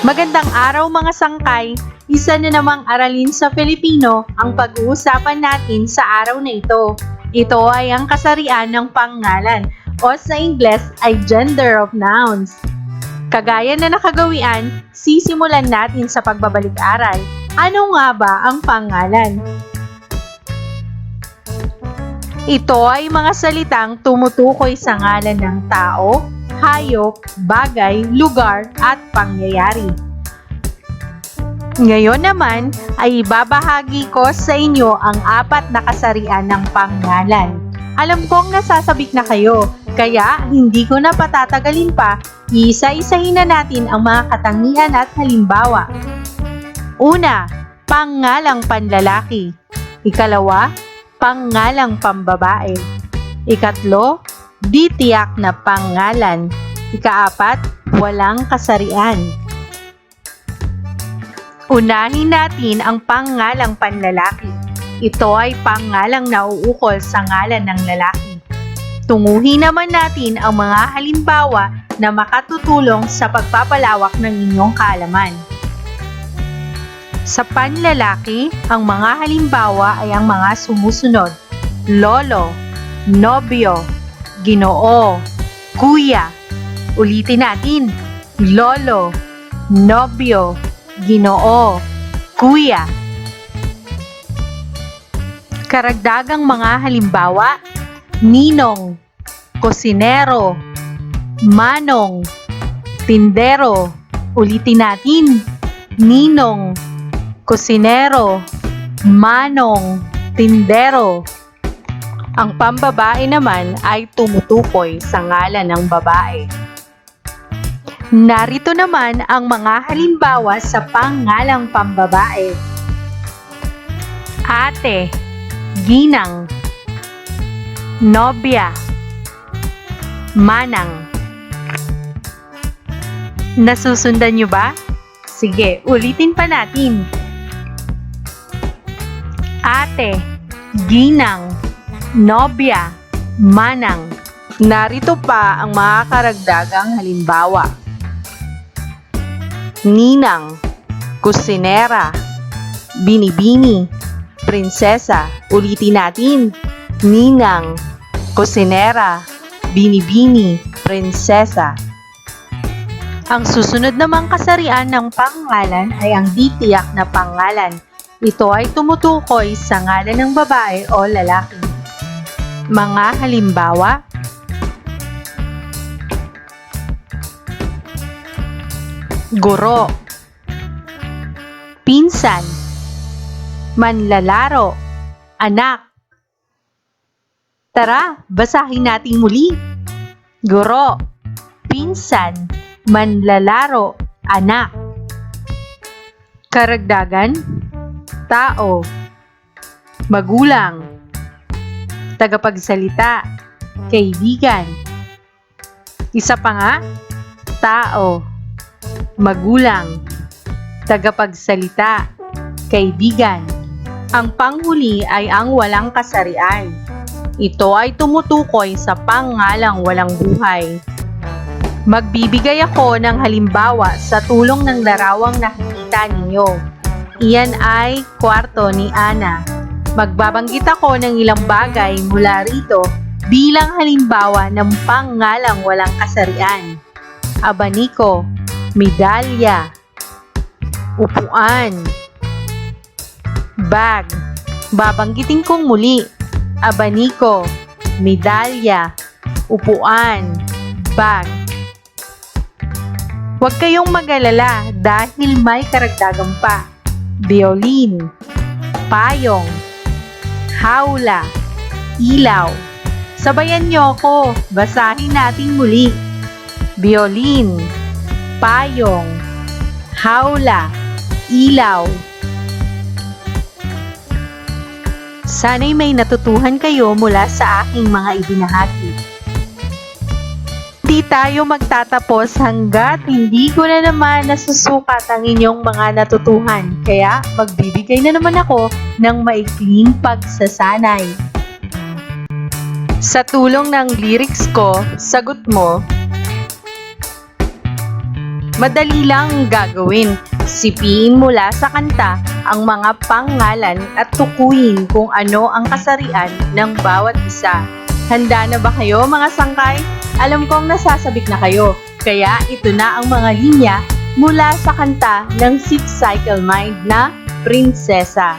Magandang araw mga sangkay! Isa na namang aralin sa Filipino ang pag-uusapan natin sa araw na ito. Ito ay ang kasarian ng pangalan o sa Ingles ay gender of nouns. Kagaya na nakagawian, sisimulan natin sa pagbabalik-aral. Ano nga ba ang pangalan? Ito ay mga salitang tumutukoy sa ngalan ng tao, hayop, bagay, lugar, at pangyayari. Ngayon naman ay ibabahagi ko sa inyo ang 4 na kasarian ng pangalan. Alam kong nasasabik na kayo, kaya hindi ko na patatagalin pa, iisa-isahin na natin ang mga katangian at halimbawa. Una, pangalang panlalaki. Ikalawa, pangalang pambabae. Ikatlo, di tiyak na pangalan. Ika-4, walang kasarian. Unahin natin ang pangalang panlalaki. Ito ay pangalang nauukol sa ngalan ng lalaki. Tunguhin naman natin ang mga halimbawa na makatutulong sa pagpapalawak ng inyong kaalaman. Sa panlalaki, ang mga halimbawa ay ang mga sumusunod: lolo, nobyo, ginoo, kuya. Ulitin natin: lolo, nobyo, ginoo, kuya. Karagdagang mga halimbawa: ninong, kusinero, manong, tindero. Ulitin natin: ninong, kusinero, manong, tindero. Ang pambabae naman ay tumutukoy sa ngalan ng babae. Narito naman ang mga halimbawa sa pangalang pambabae: ate, ginang, nobya, manang. Nasusundan nyo ba? Sige, ulitin pa natin. Ate, ginang, nobya, manang. Narito pa ang mga karagdagang halimbawa: ninang, kusinera, binibini, prinsesa. Ulitin natin: ninang, kusinera, binibini, prinsesa. Ang susunod namang kasarian ng pangalan ay ang di tiyak na pangalan. Ito ay tumutukoy sa ngalan ng babae o lalaki. Mga halimbawa: guro, pinsan, manlalaro, anak. Tara, basahin natin muli. Guro, pinsan, manlalaro, anak. Karagdagan: tao, magulang, tagapagsalita, kaibigan. Isa pa nga: tao, magulang, tagapagsalita, kaibigan. Ang panghuli ay ang walang kasarian. Ito ay tumutukoy sa pangalang walang buhay. Magbibigay ako ng halimbawa sa tulong ng larawang nakikita ninyo. Iyan ay kwarto ni Ana. Magbabanggit ako ng ilang bagay mula rito bilang halimbawa ng pangalang walang kasarian: abaniko, medalya, upuan, bag. Babanggitin kong muli: abaniko, medalya, upuan, bag. Huwag kayong mag-alala dahil may karagdagan pa: violin, payong, hawla, ilaw. Sabayan niyo ako, basahin natin muli: violin, payong, hawla, ilaw. Sana'y may natutuhan kayo mula sa aking mga ibinahagi. Hindi tayo magtatapos hanggat hindi ko na naman nasusukat ang inyong mga natutuhan. Kaya magbibigay na naman ako ng maikling pagsasanay. Sa tulong ng lyrics ko, sagot mo, Madali lang gagawin. Sipiin mula sa kanta ang mga pangalan at tukuyin kung ano ang kasarian ng bawat isa. Handa na ba kayo mga sangkay? Alam kong nasasabik na kayo, kaya ito na ang mga linya mula sa kanta ng Six Cycle Mind na Prinsesa.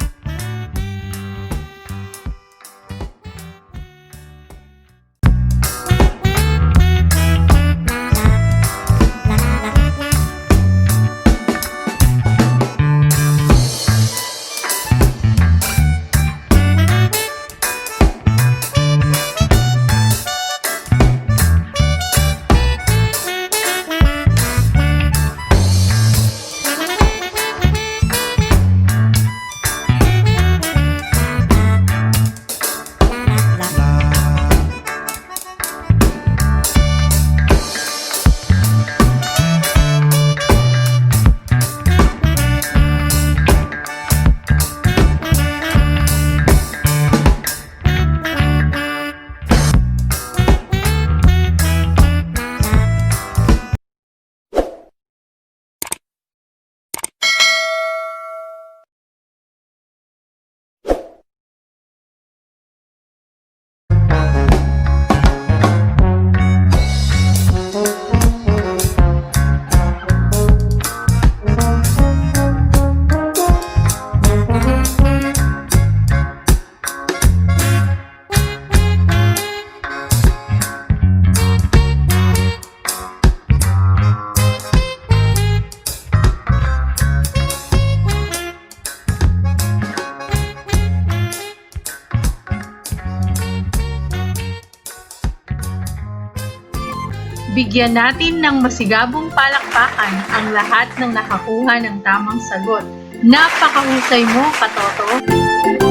Bigyan natin ng masigabong palakpakan ang lahat ng nakakuha ng tamang sagot. Napakahusay mo, Katoto!